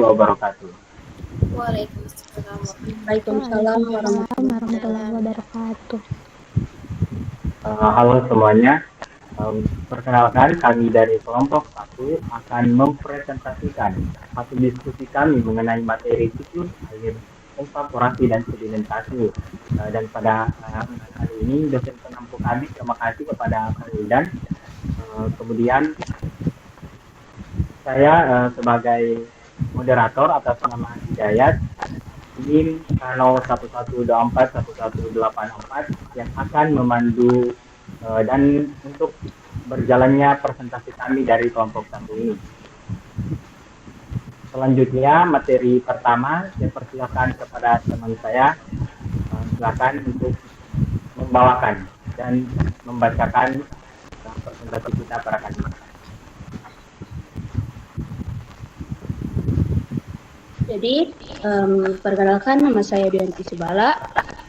warahmatullahi wabarakatuh. Waalaikumsalam. Waalaikumsalam warahmatullahi wabarakatuh. Halo semuanya. Perkenalkan, kami dari kelompok 1 akan mempresentasikan satu diskusi kami mengenai materi siklus air, evaporasi dan sedimentasi. Dan pada kali ini dosen penampu kami, terima kasih kepada Pak Wildan. Kemudian saya sebagai moderator atas nama Hidayat NIM 0112411184 yang akan memandu dan untuk berjalannya presentasi kami dari kelompok 1 ini. Selanjutnya materi pertama saya persilakan kepada teman saya, silakan untuk membawakan dan membacakan presentasi kita pada kali ini. Jadi, perkenalkan nama saya Bianti Subala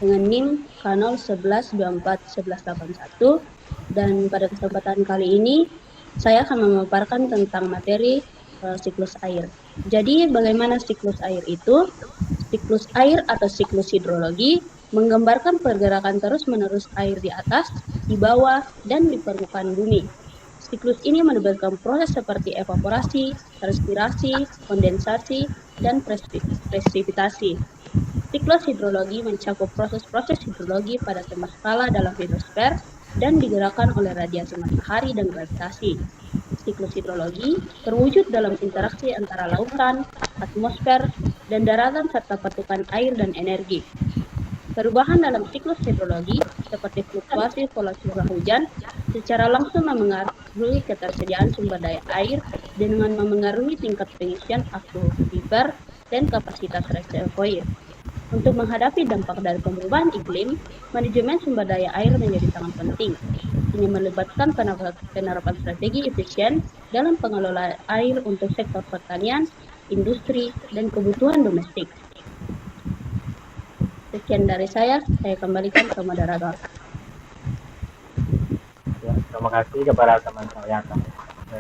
dengan NIM K011241181 dan pada kesempatan kali ini saya akan memaparkan tentang materi siklus air. Jadi, bagaimana siklus air itu? Siklus air atau siklus hidrologi menggambarkan pergerakan terus-menerus air di atas, di bawah, dan di permukaan bumi. Siklus ini melibatkan proses seperti evaporasi, transpirasi, kondensasi, dan presipitasi. Siklus hidrologi mencakup proses-proses hidrologi pada tema skala dalam hidrosfer dan digerakkan oleh radiasi matahari dan gravitasi. Siklus hidrologi terwujud dalam interaksi antara lautan, atmosfer, dan daratan serta pertukaran air dan energi. Perubahan dalam siklus hidrologi seperti fluktuasi pola curah hujan secara langsung memengaruhi ketersediaan sumber daya air dengan memengaruhi tingkat pengisian akuifer dan kapasitas reservoir. Untuk menghadapi dampak dari perubahan iklim, manajemen sumber daya air menjadi sangat penting. Ini melibatkan penerapan strategi efisien dalam pengelolaan air untuk sektor pertanian, industri, dan kebutuhan domestik. Sekian dari saya kembalikan ke moderator. Ya, terima kasih kepada teman saya,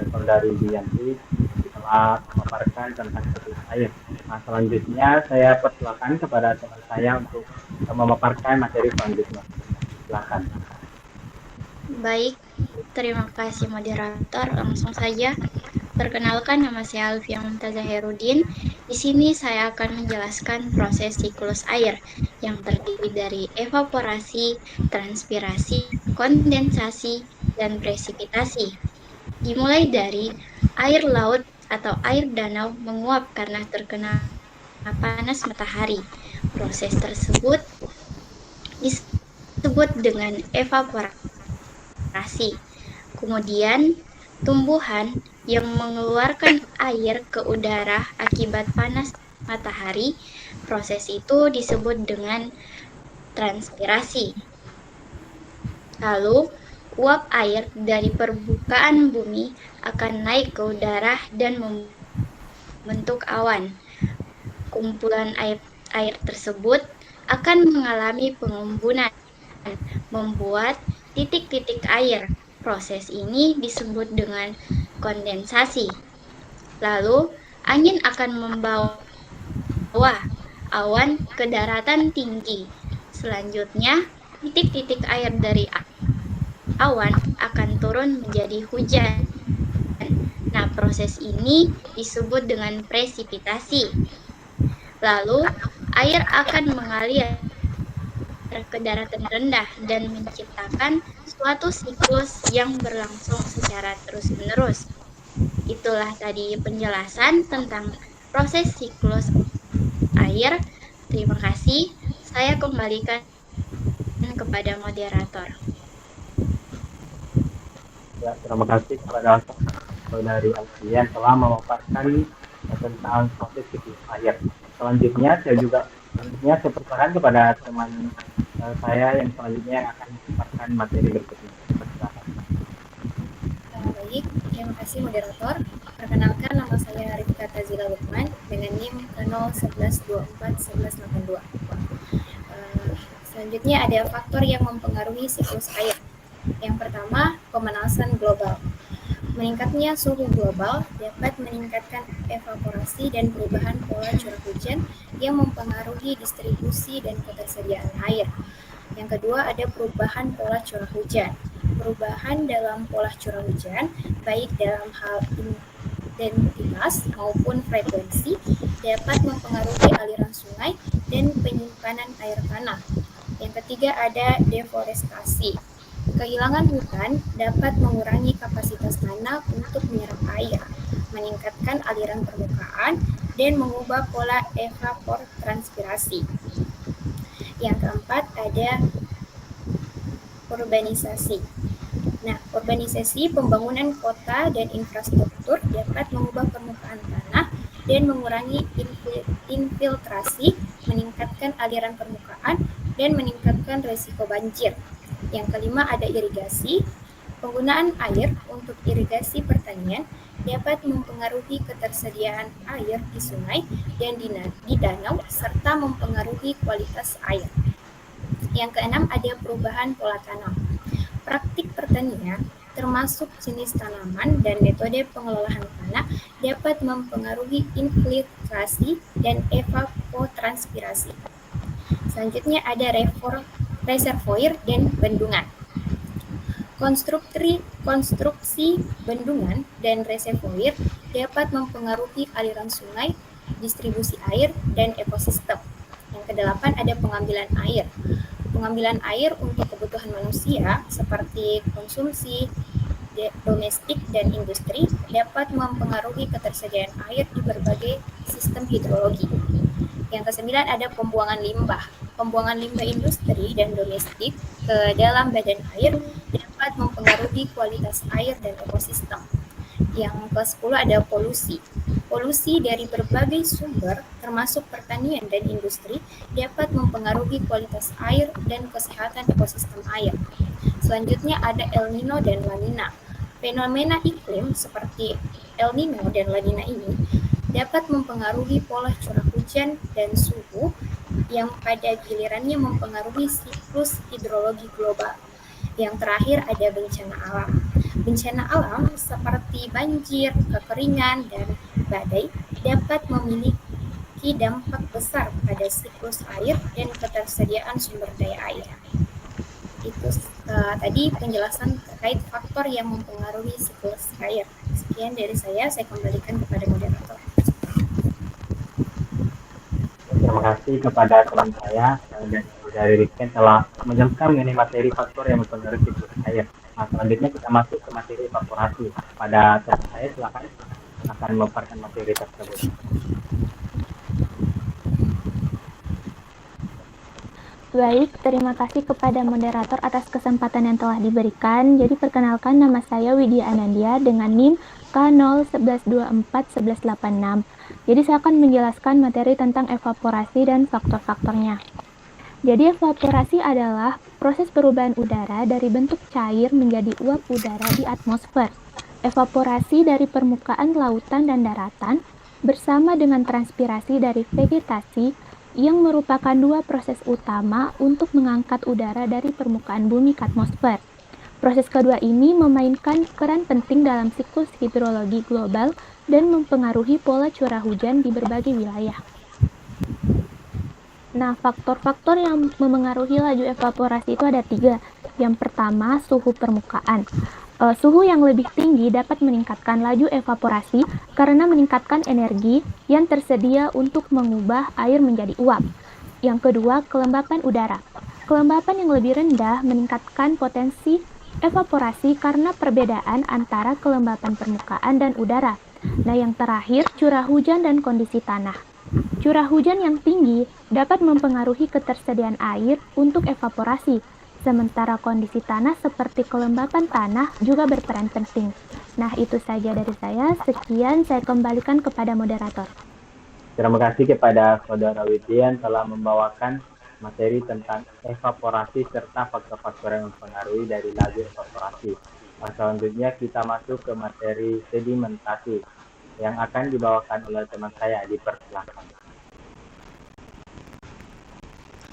saudari Bianti, telah memaparkan tentang siklus air. Nah, selanjutnya saya persilakan kepada teman saya untuk memaparkan materi selanjutnya. Silakan. Baik, terima kasih moderator. Langsung saja. Perkenalkan, nama saya Alfiah Mumtazah Herudin. Di sini saya akan menjelaskan proses siklus air yang terdiri dari evaporasi, transpirasi, kondensasi, dan presipitasi. Dimulai dari air laut atau air danau menguap karena terkena panas matahari. Proses tersebut disebut dengan evaporasi. Kemudian, tumbuhan yang mengeluarkan air ke udara akibat panas matahari, proses itu disebut dengan transpirasi. Lalu, uap air dari permukaan bumi akan naik ke udara dan membentuk awan. Kumpulan air tersebut akan mengalami pengembunan, membuat titik-titik air. Proses ini disebut dengan kondensasi. Lalu, angin akan membawa awan ke daratan tinggi. Selanjutnya, titik-titik air dari awan akan turun menjadi hujan. Nah, proses ini disebut dengan presipitasi. Lalu, air akan mengalir ke daratan rendah dan menciptakan suatu siklus yang berlangsung secara terus-menerus. Itulah tadi penjelasan tentang proses siklus air. Terima kasih. Saya kembalikan kepada moderator. Ya, terima kasih kepada saudari Alfian telah memaparkan tentang proses siklus air. Selanjutnya saya persilakan kepada teman saya yang selanjutnya akan memaparkan materi berikutnya. Baik, terima kasih moderator. Perkenalkan, nama saya Rifka Tazila Lukman dengan NIM K011241182. Selanjutnya ada faktor yang mempengaruhi siklus air. Yang pertama, pemanasan global. Meningkatnya suhu global dapat meningkatkan evaporasi dan perubahan pola curah hujan yang mempengaruhi distribusi dan ketersediaan air. Yang kedua, ada perubahan pola curah hujan. Perubahan dalam pola curah hujan, baik dalam hal intensitas maupun frekuensi, dapat mempengaruhi aliran sungai dan penyimpanan air tanah. Yang ketiga, ada deforestasi. Kehilangan hutan dapat mengurangi kapasitas tanah untuk menyerap air, meningkatkan aliran permukaan, dan mengubah pola evapotranspirasi. Yang keempat, ada urbanisasi. Nah, urbanisasi, pembangunan kota dan infrastruktur dapat mengubah permukaan tanah dan mengurangi infiltrasi, meningkatkan aliran permukaan, dan meningkatkan risiko banjir. Yang kelima, ada irigasi. Penggunaan air untuk irigasi pertanian dapat mempengaruhi ketersediaan air di sungai dan di danau, serta mempengaruhi kualitas air. Yang keenam, ada perubahan pola tanam. Praktik pertanian, termasuk jenis tanaman dan metode pengelolaan tanah, dapat mempengaruhi infiltrasi dan evapotranspirasi. Selanjutnya ada reservoir dan bendungan. Konstruksi bendungan dan reservoir dapat mempengaruhi aliran sungai, distribusi air, dan ekosistem. Yang kedelapan, ada pengambilan air. Pengambilan air untuk kebutuhan manusia seperti konsumsi domestik dan industri dapat mempengaruhi ketersediaan air di berbagai sistem hidrologi. Yang kesembilan, ada pembuangan limbah. Pembuangan limbah industri dan domestik ke dalam badan air dapat mempengaruhi kualitas air dan ekosistem. Yang ke-10 ada polusi. Polusi dari berbagai sumber, termasuk pertanian dan industri, dapat mempengaruhi kualitas air dan kesehatan ekosistem air. Selanjutnya ada El Nino dan La Nina. Fenomena iklim seperti El Nino dan La Nina ini dapat mempengaruhi pola curah hujan dan suhu yang pada gilirannya mempengaruhi siklus hidrologi global. Yang terakhir ada bencana alam. Bencana alam seperti banjir, kekeringan, dan badai dapat memiliki dampak besar pada siklus air dan ketersediaan sumber daya air. Itu tadi penjelasan terkait faktor yang mempengaruhi siklus air. Sekian dari saya kembalikan kepada moderator. Terima kasih kepada teman saya dan dari Rizky telah menjelaskan mengenai materi faktor yang mempengaruhi siklus air. Nah, selanjutnya kita masuk ke materi evaporasi. Pada teman saya silakan akan memaparkan materi tersebut. Baik, terima kasih kepada moderator atas kesempatan yang telah diberikan. Jadi perkenalkan, nama saya Widya Anandia dengan NIM K011241186. Jadi saya akan menjelaskan materi tentang evaporasi dan faktor-faktornya. Jadi evaporasi adalah proses perubahan udara dari bentuk cair menjadi uap udara di atmosfer. Evaporasi dari permukaan lautan dan daratan bersama dengan transpirasi dari vegetasi yang merupakan dua proses utama untuk mengangkat udara dari permukaan bumi ke atmosfer. Proses kedua ini memainkan peran penting dalam siklus hidrologi global dan mempengaruhi pola curah hujan di berbagai wilayah. Nah, faktor-faktor yang memengaruhi laju evaporasi itu ada 3. Yang pertama, suhu permukaan. Suhu yang lebih tinggi dapat meningkatkan laju evaporasi karena meningkatkan energi yang tersedia untuk mengubah air menjadi uap. Yang kedua, kelembapan udara. Kelembapan yang lebih rendah meningkatkan potensi evaporasi karena perbedaan antara kelembapan permukaan dan udara. Nah, yang terakhir, curah hujan dan kondisi tanah. Curah hujan yang tinggi dapat mempengaruhi ketersediaan air untuk evaporasi, sementara kondisi tanah seperti kelembapan tanah juga berperan penting. Nah, itu saja dari saya. Sekian, saya kembalikan kepada moderator. Terima kasih kepada Saudara Widya yang telah membawakan materi tentang evaporasi serta faktor-faktor yang mempengaruhi dari laju evaporasi. Nah, selanjutnya kita masuk ke materi sedimentasi yang akan dibawakan oleh teman saya. Dipersilakan.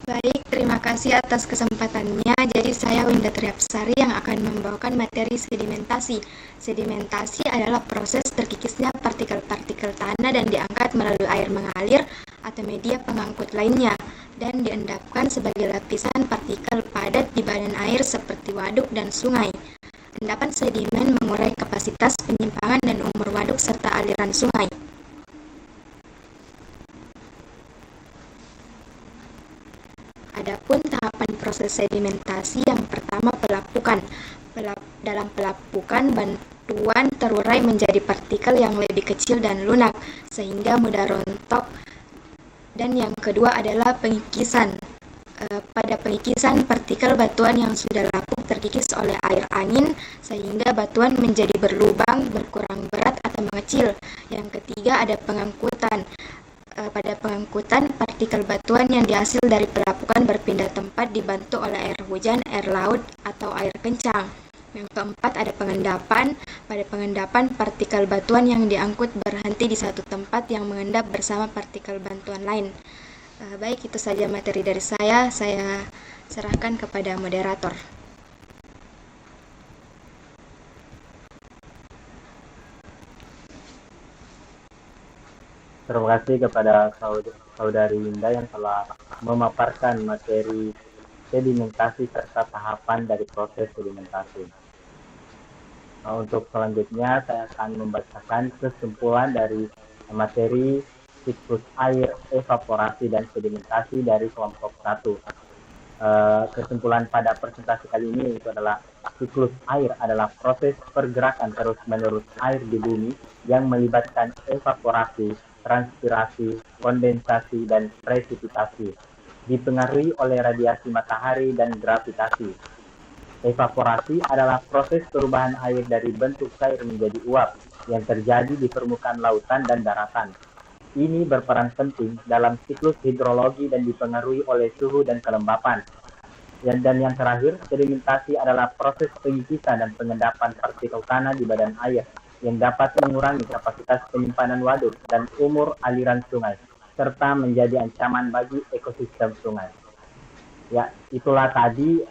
Baik, terima kasih atas kesempatannya. Jadi saya Winda Triapsari yang akan membawakan materi sedimentasi. Sedimentasi adalah proses terkikisnya partikel-partikel tanah dan diangkat melalui air mengalir atau media pengangkut lainnya dan diendapkan sebagai lapisan partikel padat di badan air seperti waduk dan sungai. Endapan sedimen mengurai kapasitas penyimpangan dan umur waduk serta aliran sungai. Adapun tahapan proses sedimentasi, yang pertama pelapukan. Dalam pelapukan, batuan terurai menjadi partikel yang lebih kecil dan lunak, sehingga mudah rontok. Dan yang kedua adalah pengikisan. Pada pengikisan, partikel batuan yang sudah lapuk terkikis oleh air angin, sehingga batuan menjadi berlubang, berkurang berat atau mengecil. Yang ketiga ada pengangkutan. Pada pengangkutan, partikel batuan yang dihasil dari pelapukan berpindah tempat dibantu oleh air hujan, air laut, atau air kencang. Yang keempat ada pengendapan. Pada pengendapan, partikel batuan yang diangkut berhenti di satu tempat yang mengendap bersama partikel batuan lain. Baik, itu saja materi dari saya serahkan kepada moderator. Terima kasih kepada Saudari Winda yang telah memaparkan materi sedimentasi serta tahapan dari proses sedimentasi. Untuk selanjutnya saya akan membacakan kesimpulan dari materi siklus air, evaporasi, dan sedimentasi dari kelompok 1. Kesimpulan pada presentasi kali ini itu adalah siklus air adalah proses pergerakan terus-menerus air di bumi yang melibatkan evaporasi, transpirasi, kondensasi, dan presipitasi, dipengaruhi oleh radiasi matahari dan gravitasi. Evaporasi adalah proses perubahan air dari bentuk cair menjadi uap yang terjadi di permukaan lautan dan daratan. Ini berperan penting dalam siklus hidrologi dan dipengaruhi oleh suhu dan kelembapan. Dan yang terakhir, sedimentasi adalah proses pengikisan dan pengendapan partikel tanah di badan air yang dapat mengurangi kapasitas penyimpanan waduk dan umur aliran sungai, serta menjadi ancaman bagi ekosistem sungai. Ya, itulah tadi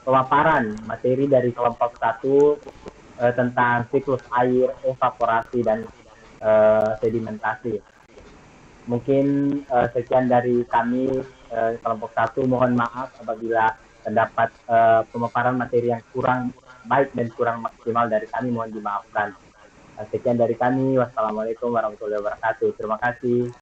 pemaparan materi dari kelompok 1 tentang siklus air, evaporasi, dan sedimentasi. Mungkin sekian dari kami kelompok 1. Mohon maaf apabila terdapat pemaparan materi yang kurang baik dan kurang maksimal dari kami, mohon dimaafkan. Sekian dari kami. Wassalamualaikum warahmatullahi wabarakatuh. Terima kasih.